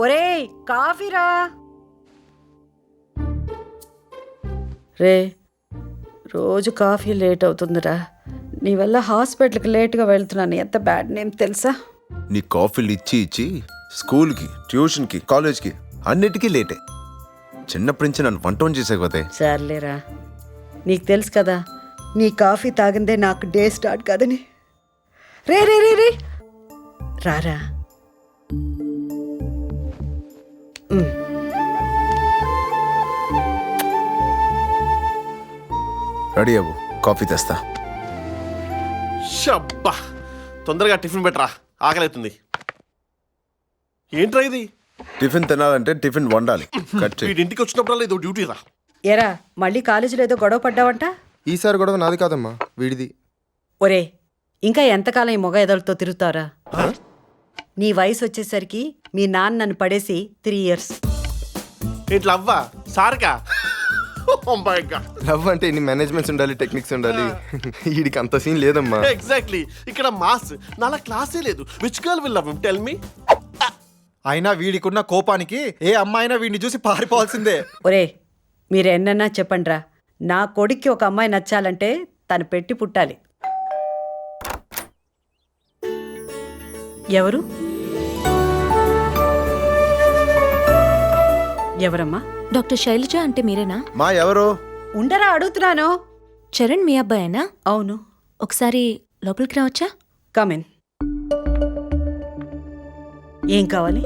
ఒరేయ్ కాఫీరా. రే రోజు coffee late అవుతుందిరా. నీ వల్ల హాస్పిటల్కి లేట్గా వెళ్తున్నాను. ఎంత బ్యాడ్ నేమ్ తెలుసా? నీ కాఫీలు ఇచ్చి ఇచ్చి స్కూల్కి, ట్యూషన్కి, కాలేజ్కి అన్నిటికీ లేటే. చిన్నప్పటి నుంచి నన్ను వంట చేసేకపోతే. సర్లేరా, నీకు తెలుసు కదా నీ కాఫీ తాగిందే నాకు డే స్టార్ట్ కాదని. రే రే రే రే రారా. రెడీ అవ్వు, కాఫీ తెస్తా. షబ్బా, తొందరగా టిఫిన్ పెట్టరా, ఆకలి అవుతుంది. ఏంట్రా ఇది? టిఫిన్ తినాలంటే టిఫిన్ వండాలి. ఇంటికి వచ్చినప్పుడల్లా ఇదో డ్యూటీ రా. ఎరా మళ్ళీ కాలేజీలో ఏదో గొడవ పడ్డావంట? ఈసారి గొడవ నాది కాదమ్మా, వీడిది. ఒరే ఇంకా ఎంతకాలం ఈ మొగ ఎదలతో తిరుగుతారా? నీ వయసు వచ్చేసరికి మీ నాన్న నన్ను పడేసి 3 years. ఇట్లా అవ్వా సార్కా? లవ్ అంటే ఇన్ని మేనేజ్మెంట్స్ ఉండాలి, టెక్నిక్స్ ఉండాలి. వీడికి అంత సీన్ లేదమ్మా. ఎగ్జాక్ట్లీ, ఇక్కడ మాస్ నాలా క్లాసే లేదు. Which girl will love him, tell me. అయినా వీడికున్న కోపానికి ఏ అమ్మాయినా వీడిని చూసి పారిపోవాల్సిందే. ఒరే మీరు ఎన్నన్నా చెప్పండ్రా, నా కొడుక్కి ఒక అమ్మాయి నచ్చాలంటే తను పెట్టి పుట్టాలి. ఎవరు? ఎవరమ్మా? డాక్టర్ శైలజ అంటే మీరేనా? మా ఎవరు? ఉండరా అడుగుతున్నాను. చరణ్ మీ అబ్బాయేనా? అవును. ఒకసారి లోపలికి రావచ్చా? కమిన్. ఏం కావాలి?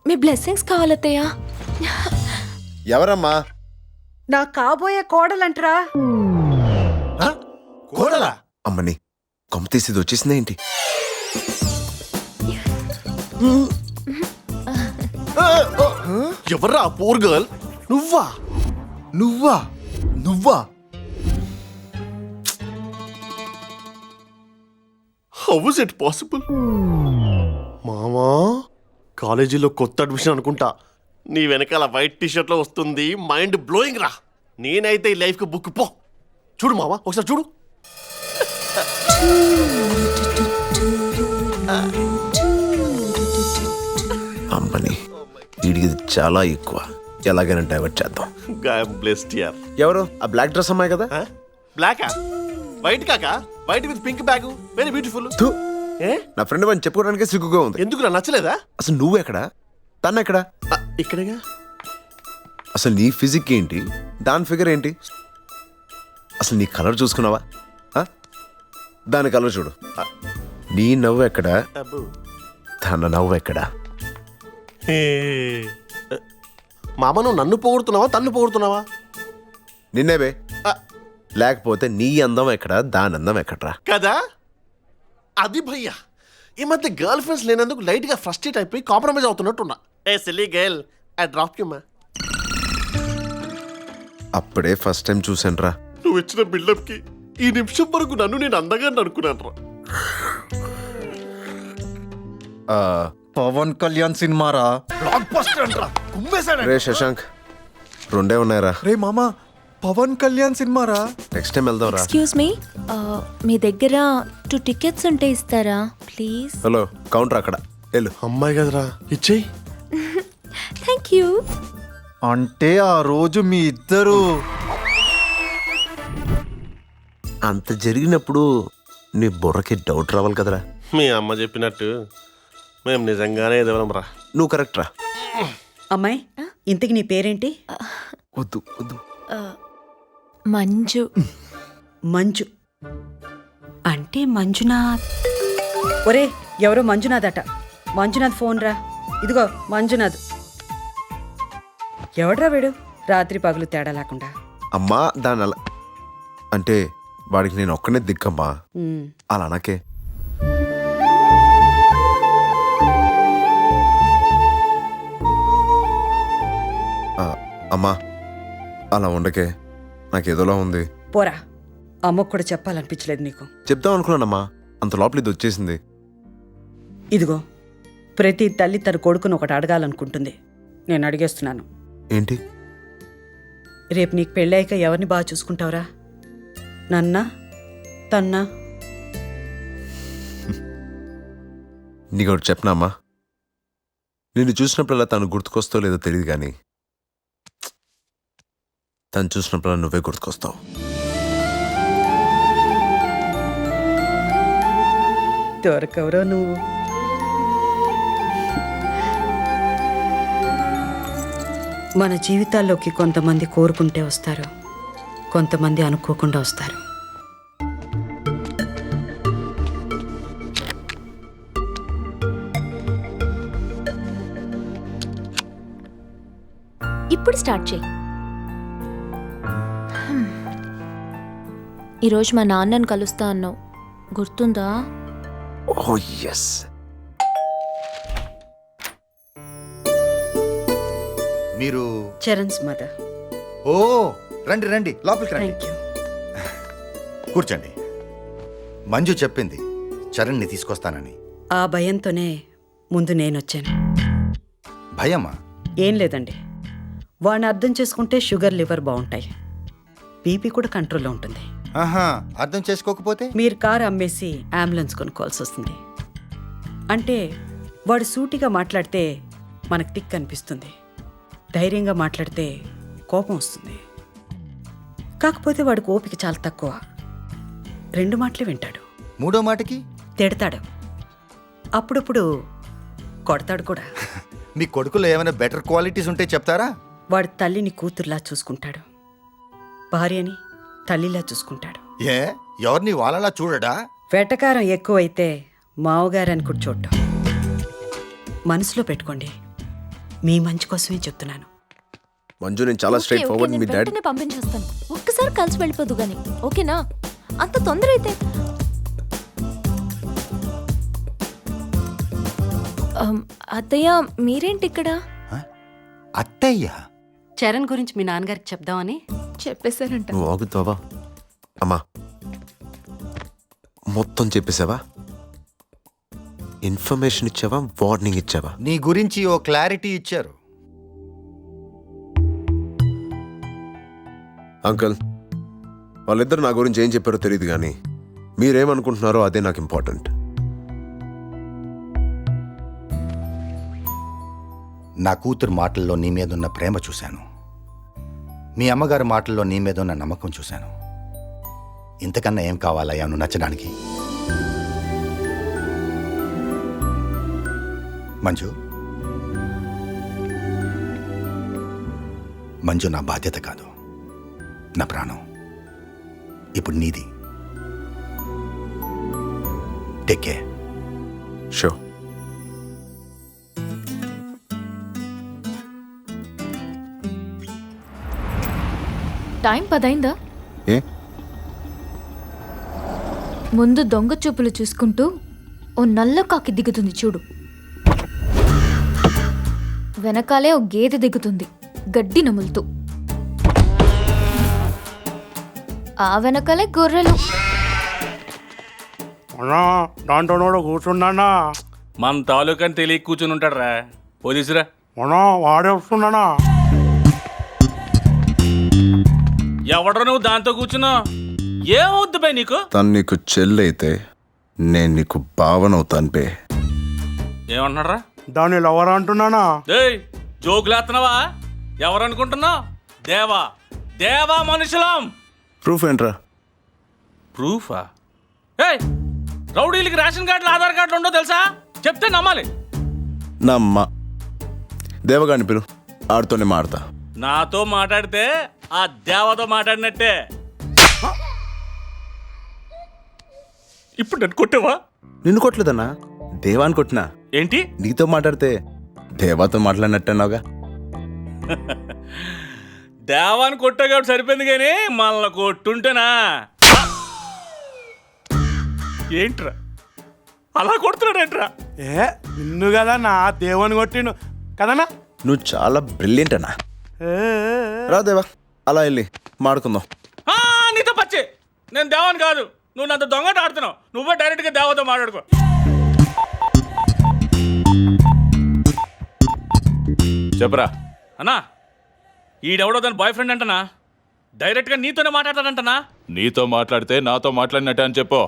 మీ బ్లెస్సింగ్స్ కావాలత్తయ్యా. ఎవరమ్మా? నా కాబోయే కోడలంటరా. కోడలా? అమ్మని కొమ్మ తీసేది వచ్చేసిందా ఏంటి? ఎవర్రా పూర్ గర్ల్? నువ్వా? నువ్వా? నువ్వా? How is it possible? మామా, కాలేజీలో కొత్త అడ్మిషన్ అనుకుంటా. నీ వెనకాల వైట్ టీషర్ట్ లో వస్తుంది. మైండ్ బ్లోయింగ్ రా. నేనైతే ఈ లైఫ్ కి బుక్. పో చూడు మామా, ఒకసారి చూడు. అమ్మని వీడికి చాలా ఎక్కువ. ఎలాగైనా డైవర్ట్ చేద్దాం. బ్లెస్డ్ యార్. ఎవరు? ఆ బ్లాక్ డ్రెస్ అమ్మాయి కదా? బ్లాకా? వైట్ కాకా? White with pink bag, very beautiful. థూ, నా ఫ్రెండ్ అని చెప్పుకోవడానికి సిగ్గుగా ఉంది. ఎందుకు నచ్చలేదా? అసలు నువ్వు ఎక్కడా, తను ఎక్కడా? ఇక్కడేగా. అసలు నీ ఫిజిక్ ఏంటి, దాని ఫిగర్ ఏంటి? అసలు నీ కలర్ చూసుకున్నావా? దాని కలర్ చూడు. నీ నవ్వు ఎక్కడా, తన నవ్వు ఎక్కడా? మామ, నువ్వు నన్ను పొగుడుతున్నావా తన్ను పొగుడుతున్నావా? నిన్నేబే. లేకపోతే నీ అందం ఎక్కడా, దాని అందం ఎక్కడ్రా? కదా అది భయ్యా. ఈ మధ్య గర్ల్ ఫ్రెండ్స్ లేనందుకు లైట్ గా ఫ్రస్ట్రేట్ అయిపోయి కాంప్రమైజ్ అవుతున్నట్టున్నా. A silly girl, I drop you మా. అప్పుడే ఫస్ట్ టైం చూసాను రా. నువ్వు ఇచ్చిన బిల్డప్ కి ఈ నిమిషం వరకు నన్ను నేను అందంగా అనుకున్నాను రా. పవన్ కళ్యాణ్ సినిమారా. బ్లాక్ బస్టర్ అంటరా, కుమ్మేశాడు. రే శశాంక్, 2 ఉన్నాయరా. రే మామా, పవన్ కళ్యాణ్ సినిమారా. నెక్స్ట్ టైం వెళ్దాం రా. ఎక్స్క్యూజ్ మీ, మీ దగ్గర 2 tickets ఉంటే ఇస్తారా ప్లీజ్? హలో, కౌంటర్ అక్కడ. వెళ్ళు. అమ్మాయి కదరా, ఇచ్చేయి. Thank you. అంటే ఆ రోజు మీ ఇద్దరు అంత జరిగినప్పుడు నీ బుర్రకి డౌట్ రావాలి కదరా. మీ అమ్మ చెప్పినట్టు మేము నిజంగానే ఎదవలం రా. నువ్వు కరెక్ట్ రా. అమ్మాయి, ఇంతకి నీ పేరేంటి? వద్దు వద్దు. మంజు. మంజు అంటే మంజునాథ్. ఒరే ఎవరో మంజునాథ్ అట. మంజునాథ్ ఫోన్ రా. ఇదిగో మంజునాథ్. ఎవడ్రా వీడు, రాత్రి పగులు తేడా లేకుండా? అమ్మా, దాని అలా అంటే వాడికి నేను ఒక్కనే దిక్కమ్మా. అలా అనకే. అమ్మా అలా ఉండకే, నాకేదోలా ఉంది. పోరా, అమ్మకు కూడా చెప్పాలనిపించలేదు నీకు? చెప్దాం అనుకున్నానమ్మా, అంత లోపల ఇది వచ్చేసింది. ఇదిగో, ప్రతి తల్లి తన కొడుకును ఒకటి అడగాలనుకుంటుంది. నేను అడిగేస్తున్నాను. ఏంటి? రేపు నీకు పెళ్ళాక ఎవరిని బాగా చూసుకుంటావురా? నన్నా, తన్నా? నీకు ఒకటి చెప్పనామా, నిన్ను చూసినప్పుడల్లా తను గుర్తుకొస్తావు లేదో తెలియదు కానీ తను చూసినప్పుడల్లా నువ్వే గుర్తుకొస్తావు. దొరకవరో నువ్వు. మన జీవితాల్లోకి కొంతమంది కోరుకుంటే వస్తారు, కొంతమంది అనుకోకుండా వస్తారు. ఇప్పుడు స్టార్ట్ చేయి. ఈరోజు మా నాన్నని కలుస్తా అన్నావు, గుర్తుందా? ఓ ఎస్. మీరు చరణ్స్ మదర్. ఓ రండి రండి లోపలికి రండి, థ్యాంక్ యూ. కూర్చోండి. మంజు చెప్పింది చరణ్ని తీసుకొస్తానని. ఆ భయంతోనే ముందు నేనొచ్చాను. భయమా? ఏం లేదండి, వాడిని అర్థం చేసుకుంటే షుగర్, లివర్ బాగుంటాయి, బీపీ కూడా కంట్రోల్లో ఉంటుంది. ఆహా, అర్థం చేసుకోకపోతే? మీరు కారు అమ్మేసి అంబులెన్స్ కొనుక్కోవాల్సి వస్తుంది. అంటే వాడు సూటిగా మాట్లాడితే మనకు టిక్ అనిపిస్తుంది, ధైర్యంగా మాట్లాడితే కోపం వస్తుంది. కాకపోతే వాడికి ఓపిక చాలా తక్కువ, 2 మాటలే వింటాడు. మూడో మాటకి తిడతాడు, అప్పుడప్పుడు కొడతాడు కూడా. మీ కొడుకులో ఏమైనా బెటర్ క్వాలిటీస్ ఉంటే చెప్తారా? వాడి తల్లిని కూతుర్లా చూసుకుంటాడు, భార్యని తల్లిలా చూసుకుంటాడు. ఏ ఎవరిని వాళ్ళలా చూడడా? వెటకారం ఎక్కువైతే మావగారని కూడా చూడటం. మనసులో పెట్టుకోండి, మీ మంచి కోసమే చెప్తున్నాను. మంజు, నేను చాలా స్ట్రైట్ ఓకే, ఫార్వర్డ్. నేను మీ డాడీ వెంటనే పంపించేస్తాను. ఒక్కసారి కలిసి వెళ్ళిపోదు గాని, ఓకేనా? అంత తొందర అయితే అత్తయ్య మీరేంటి ఇక్కడ? అత్తయ్య? చరణ్ గురించి మీ నాన్నగారికి చెప్దామని. చెప్పేశారంట. నువ్వు ఆగుతావా అమ్మా? మొత్తం చెప్పేసావా? ఇన్ఫర్మేషన్ ఇచ్చావా, వార్నింగ్ ఇచ్చావా? నీ గురించి ఓ క్లారిటీ ఇచ్చారు. అంకుల్, వాళ్ళిద్దరు నా గురించి ఏం చెప్పారో తెలియదు కానీ మీరేమనుకుంటున్నారో అదే నాకు ఇంపార్టెంట్. నా కూతురు మాటల్లో నీ మీదున్న ప్రేమ చూశాను, మీ అమ్మగారి మాటల్లో నీ మీదున్న నమ్మకం చూశాను. ఇంతకన్నా ఏం కావాలయ్యా నువ్వు నచ్చడానికి? మంజు, మంజు నా బాధ్యత కాదు, నా ప్రాణం. ఇప్పుడు నీది. Take care. షో. టైం 10 అయిందా? ఏ ముందు దొంగ చూపులు చూసుకుంటూ ఓ నల్ల కాకి దిగుతుంది చూడు, వెనకాలే ఓ గేదె దిగుతుంది గడ్డి నములుతూ, ఆ వెనకాలే గొర్రెలు. దాంట్లో కూర్చున్నానా? మన తాలూకాని తెలియ కూర్చుని ఉంటాడు రా. పోలీసురా వాడే వస్తున్నానా? ఎవడరా నువ్వు దాంతో కూర్చున్నావు? ఏమవుద్దు బై నీకు? తను నీకు చెల్లైతే నేను నీకు భావనవుతాను బే. ఏమంటున్నారా? దాన్ని లవర్ అంటున్నానా? ఏయ్, జోకులేస్తున్నావా? ఎవరనుకుంటున్నావు? దేవా దేవా మనుషులం. ప్రూఫ్ ఏంట్రా? ప్రూఫా? ఏయ్, రౌడీలకి రేషన్ కార్డులు, ఆధార్ కార్డులు ఉండో తెలుసా? చెప్తే నమ్మాలి. నా అమ్మ దేవగాని పిలు, ఆడుతోనే మాడతా. నాతో మాట్లాడితే ఆ దేవతో మాట్లాడినట్టే. ఇప్పుడు నన్ను కొట్టావా? నిన్ను కొట్టలేదన్నా, దేవాన్ని కొట్టినా. ఏంటి? నీతో మాట్లాడితే దేవాతో మాట్లాడినట్టన్నావుగా. దేవాన్ని కొట్టావు కాబట్టి సరిపోయింది, కానీ మనల్ని కొట్టుంటేనా? ఏంట్రా అలా కొడుతున్నాడేంట్రా? నిన్ను కదా నా దేవుని కొట్టిండు కదనా? నువ్వు చాలా బ్రిలియంట్ అన్నా. రా దేవా, అలా వెళ్ళి మాడుకుందాం. నీతో పచ్చి, నేను దేవాన్ని కాదు. నువ్వు నాతో దొంగట ఆడుతున్నావు. నువ్వే డైరెక్ట్గా దేవతో మాట్లాడుకో. చెప్పరా అన్నా, ఈడెవడో తన బాయ్ ఫ్రెండ్ అంటనా? డైరెక్ట్గా నీతోనే మాట్లాడతాడంటనా? నీతో మాట్లాడితే నాతో మాట్లాడినట్టే అని చెప్పు.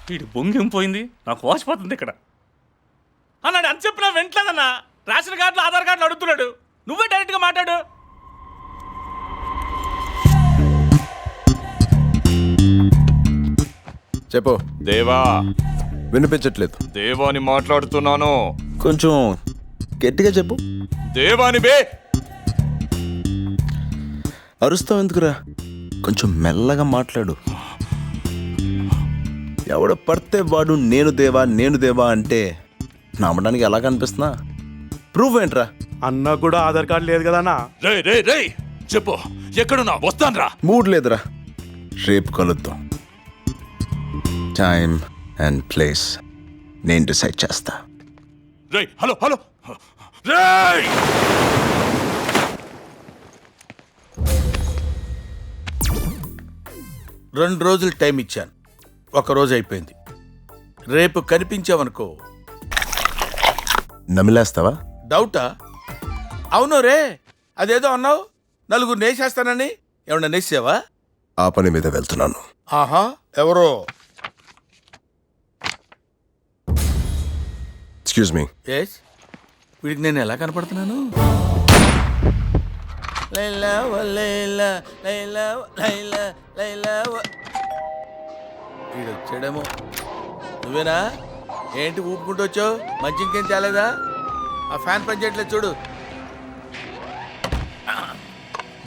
వీడి బొంగేం పోయింది, నాకు వాచిపోతుంది ఇక్కడ. అన్నాడు. అని చెప్పినా వెంటలేదన్నా. రేషన్ కార్డులు ఆధార్ కార్డులు అడుగుతున్నాడు. నువ్వే డైరెక్ట్గా మాట్లాడు. చెప్పు. దేవా, వినిపించట్లేదు. దేవాని మాట్లాడుతున్నాను. కొంచెం గట్టిగా చెప్పు. దేవాని బే. అరుస్తావు ఎందుకురా? కొంచెం మెల్లగా మాట్లాడు. ఎవడ పడితే వాడు నేను దేవా అంటే నమ్మడానికి ఎలా కనిపిస్తున్నా? ప్రూఫ్ ఏంట్రా? అన్న కూడా ఆధార్ కార్డు లేదు కదా అన్న. రే రే రే చెప్పు, ఎక్కడున్నా? వస్తాన్రా. మూడ్ లేదురా. రేపు కలుద్దాం. టైం అండ్ ప్లేస్ నేను డిసైడ్ చేస్తా. రే హలో హలో రే. 2 రోజులు టైం ఇచ్చాను, 1 రోజు అయిపోయింది. రేపు కనిపించావనుకో. నమిలేస్తావా? డౌటా? అవును రే, అదేదో అన్నావు, 4 నేసేస్తానని. ఏమన్నా నేసావా? ఆ పని మీద వెళ్తున్నాను. ఆహా, ఎవరో? Excuse me. ఎస్, వీడికి నేను ఎలా కనపడుతున్నాను? లైలా ఓ లైలా, లైలా ఓ లైలా, లైలా ఓ. వీడు వచ్చాడేమో. నువ్వేనా? ఏంటి ఊపుకుంటూ వచ్చావు? మంచి ఇంకేం చాలేదా? ఆ ఫ్యాన్ పనిచేయట్లేదు చూడు.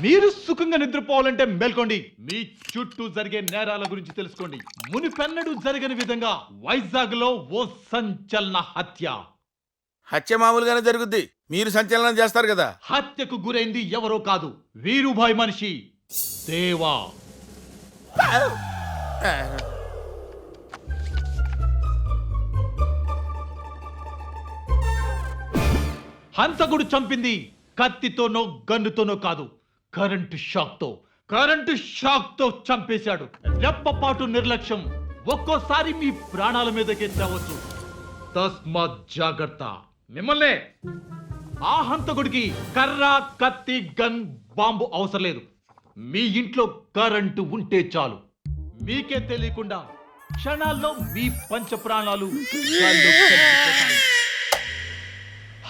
మీరు సుఖంగా నిద్రపోవాలంటే మేల్కోండి. మీ చుట్టూ జరిగే నేరాల గురించి తెలుసుకోండి. మునిపెన్నడూ జరగని విధంగా వైజాగ్ లో ఓ సంచలన హత్య. హత్య మామూలుగానే జరుగుద్ది, మీరు సంచలనం చేస్తారు కదా. హత్యకు గురైంది ఎవరో కాదు, వీరుభాయ్ మనిషి దేవా. హంతకుడు చంపింది కత్తితోనో గన్నుతోనో కాదు, కరెంటు షాక్ తో చంపేశాడు. రెప్పపాటు నిర్లక్ష్యం ఒక్కోసారి మీ ప్రాణాల మీదకే తేవచ్చు. తస్మాత్ జాగ్రత్త. మిమ్మల్నే ఆ హంతకుడికి కర్ర, కత్తి, గన్, బాంబు అవసరం లేదు. మీ ఇంట్లో కరెంటు ఉంటే చాలు. మీకే తెలియకుండా క్షణాల్లో మీ పంచ ప్రాణాలు గాల్లో కలిసిపోతాయి.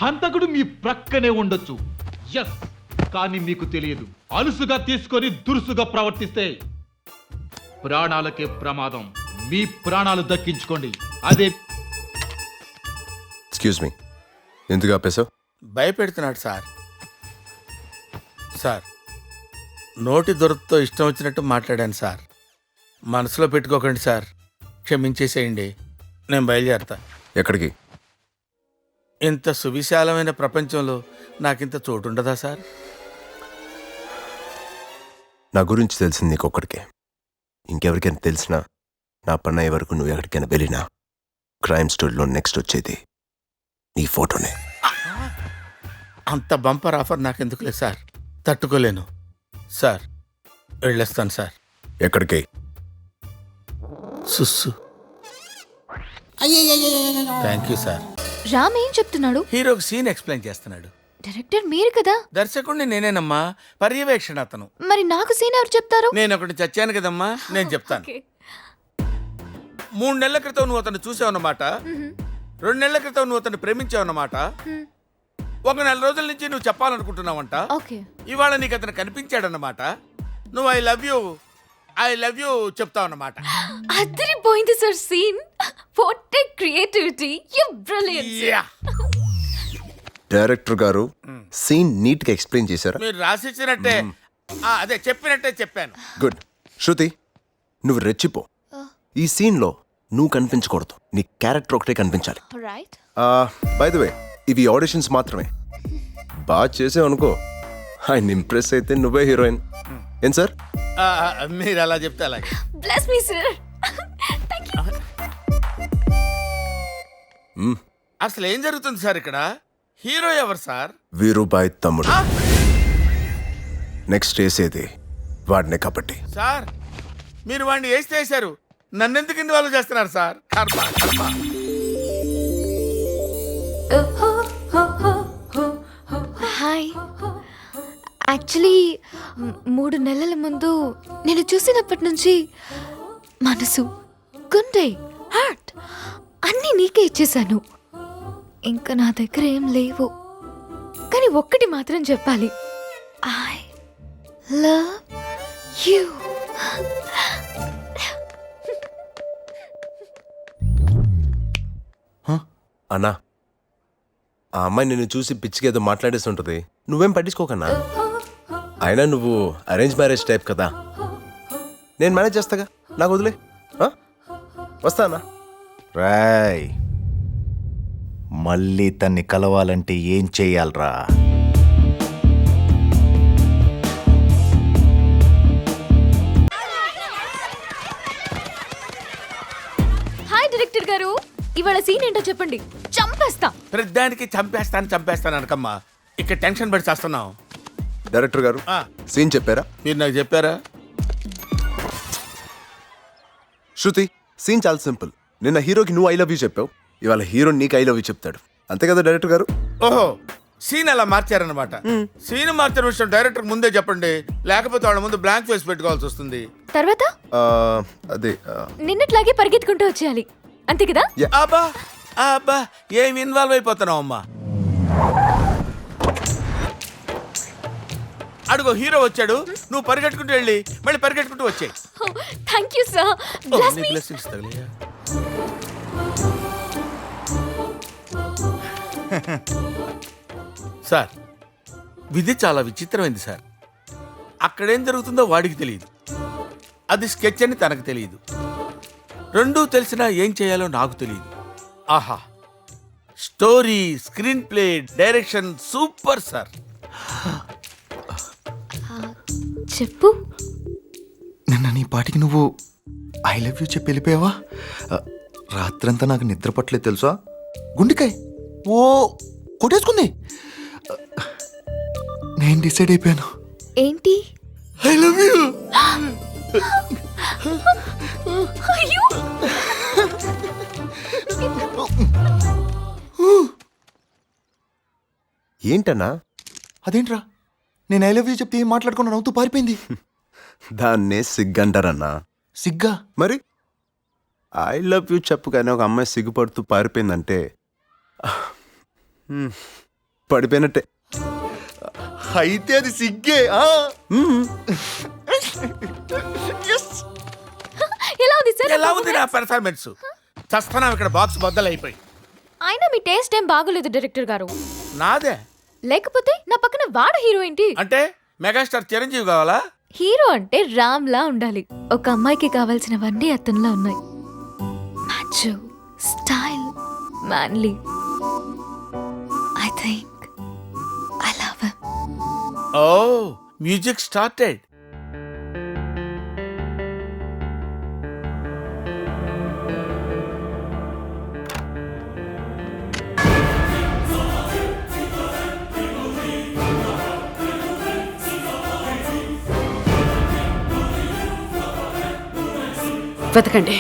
హంతకుడు మీ ప్రక్కనే ఉండొచ్చు, ఎస్, కానీ మీకు తెలియదు. అలుసుగా తీసుకొని దురుసుగా ప్రవర్తిస్తే ప్రాణాలకే ప్రమాదం. మీ ప్రాణాలు దక్కించుకోండి. అదే. ఎక్స్క్యూజ్ మీ, ఎందుకు ఆపేశావు? భయపెడుతున్నాడు సార్. సార్, నోటి దొరతో ఇష్టం వచ్చినట్టు మాట్లాడాను సార్. మనసులో పెట్టుకోకండి సార్, క్షమించేసేయండి. నేను బయలుదేరతా. ఎక్కడికి? ఇంత సువిశాలమైన ప్రపంచంలో నాకింత చోటు ఉండదా సార్? నా గురించి తెలిసింది నీకొక్కడికే. ఇంకెవరికైనా తెలిసినా, నా పని అయ్యే వరకు నువ్వు ఎక్కడికైనా వెళ్ళినా, క్రైమ్ స్టోరీలో నెక్స్ట్ వచ్చేది నీ ఫోటోనే. అంత బంపర్ ఆఫర్ నాకెందుకులే సార్, తట్టుకోలేను సార్. వెళ్ళేస్తాను సార్. ఎక్కడికి? సుస్సు. Thank you sir. రామ్ ఏం చెప్తున్నాడు? హీరోకి సీన్ ఎక్స్ప్లెయిన్ చేస్తున్నాడు. డైరెక్టర్ మీరు కదా? దర్శకుడిని నేనేనమ్మా, పర్యవేక్షణ అతను. మరి నాకు సీన్ ఎవరు చెప్తారు? నేను ఒకటి చచ్చాను కదమ్మా, నేను చెప్తాను. 3 నెలల క్రితం నువ్వు అతను చూసావన్నమాట. 2 నెలల క్రితం నువ్వు అతను ప్రేమించావన్నమాట. 1 నెల రోజుల నుంచి నువ్వు చెప్పాలనుకుంటున్నావంట. ఇవాళ నీకు అతను కనిపించాడన్నమాట. నువ్వు ఐ లవ్ యూ చెప్తావన్నమాట. అదిరిపోయింది sir scene. What a creativity, you brilliant. Director గారు సీన్ నీట్ గా ఎక్స్ప్లెయిన్ చేశారా? మీరు రాసిచ్చినట్టే, అదే చెప్పినట్టే చెప్పాను. గుడ్. శృతి, నువ్వు రెచ్చిపో. ఈ సీన్ లో నువ్వు కనిపించకూడదు, నీ క్యారెక్టర్ ఒకటే కనిపించాలి. రైట్. బై ద వే, ఇవి ఆడిషన్స్ మాత్రమే. బాగా చేసావు అనుకో, ఆయన ఇంప్రెస్ అయితే నువ్వే హీరోయిన్. ఏం సార్? మీరు అలా చెప్తే అలాగే. Bless me sir. థాంక్యూ. అసలు ఏం జరుగుతుంది సార్ ఇక్కడ? హీరో ఎవరు సార్? వీరుబాయ్ తమ్ముడు. నెక్స్ట్ వేసేది వాడినే కాబట్టి. సార్, మీరు వాడిని వేస్తే వేశారు, నన్నెందుకు ఇన్వాల్వ్ చేస్తున్నారు సార్? కర్మ కర్మ. హాయ్. యాక్చువల్లీ 3 నెలల ముందు నేను చూసినప్పటి నుంచి మనసు, గుండె, హార్ట్ అన్నీ నీకే ఇచ్చేశాను. ఇంకా నా దగ్గర ఏం లేవు, కానీ ఒక్కటి మాత్రం చెప్పాలి. I love you. అన్నా, ఆ అమ్మాయి నిన్ను చూసి పిచ్చికేదో మాట్లాడేస్తుంటది, నువ్వేం పట్టించుకోకన్నా. అయినా నువ్వు అరేంజ్ మ్యారేజ్ టైప్ కదా, నేను మేనేజ్ చేస్తాగా, నాకు వదిలే. వస్తా అన్నా. రాయ్, మళ్ళీ తన్ని కలవాలంటే ఏం చెయ్యాలరా? హాయ్ డైరెక్టర్ గారు, ఇవాళ సీన్ ఏంటో చెప్పండి, చంపేస్తా. ప్రతిదానికి చంపేస్తాను అనకమ్మా. ఇక్కడ టెన్షన్ పడి చేస్తున్నావు. డైరెక్టర్ గారు, సీన్ చెప్పారా? మీరు నాకు చెప్పారా? శృతి, సీన్ చాలా సింపుల్. నిన్న హీరోకి నువ్వు ఐ లవ్ యూ చెప్పావు, ఇవాళ హీరో నీకు ఐ లవ్ యూ చెప్తాడు. అంతే కదా డైరెక్టర్ గారు? ఓహో, సీన్ అలా మార్చారనమాట. సీన్ మార్చిన విషయం డైరెక్టర్ ముందే చెప్పండి, లేకపోతే వాళ్ళ ముందు బ్లాంక్ ఫేస్ పెట్టుకోవాల్సి వస్తుంది. తర్వాత అదే నిన్నట్లాగే పరిగెత్తుకుంటూ వచ్చేయాలి, అంతే కదా? అబ్బా అబ్బా, ఏం ఇన్వాల్వ్ అయిపోతున్నావు అమ్మా. అడుగో హీరో వచ్చాడు, నువ్వు పరిగెట్టుకుంటూ వెళ్ళి మళ్ళీ పరిగెట్టుకుంటూ వచ్చాయి. Thank you sir. బ్లెస్సింగ్స్ తగిలియా. సార్, విధి చాలా విచిత్రమైంది సార్. అక్కడేం జరుగుతుందో వాడికి తెలియదు, అది స్కెచ్ అని తనకు తెలియదు. రెండూ తెలిసినా ఏం చేయాలో నాకు తెలియదు. ఆహా, story, screen play, direction super sir. చెప్పు. నిన్న నీ పాటికి నువ్వు ఐ లవ్ యూ చెప్పి వెళ్ళిపోయావా? రాత్రంతా నాకు నిద్ర పట్టలేదు తెలుసా. గుండెకాయ ఓ కొట్టేసుకుంది. నేను డిసైడ్ అయిపోయాను. ఏంటి? I love you. అయ్యో, ఏంటన్నా? అదేంట్రా, నేను ఐ లవ్ యూ చెప్పి మాట్లాడుకున్నా నవ్వుతూ పారిపోయింది. దాన్నే సిగ్గంటారన్నా. సిగ్గా? మరి ఐ లవ్ యూ చెప్పు కానీ ఒక అమ్మాయి సిగ్గుపడుతూ పారిపోయిందంటే పడిపోయినట్టే. అయితే అది సిగ్గే. ఎలా ఉంది సార్? ఎలా ఉంది నా పెర్ఫార్మెన్స్? చస్తున్నాం ఇక్కడ, బాక్స్ బద్దలైపోయి. అయినా మీ టేస్ట్ ఏం బాగోలేదు డైరెక్టర్ గారు. నాదే? లేకపోతే నా పక్కన వాడు హీరో ఏంటి? అంటే మెగాస్టార్ చిరంజీవి కావాలా? హీరో అంటే రామ్ లా ఉండాలి. ఒక అమ్మాయికి కావాల్సినవన్నీ అతనిలో ఉన్నాయి. Macho, style, manly. I think I love him. Oh, music started. వెతకండి.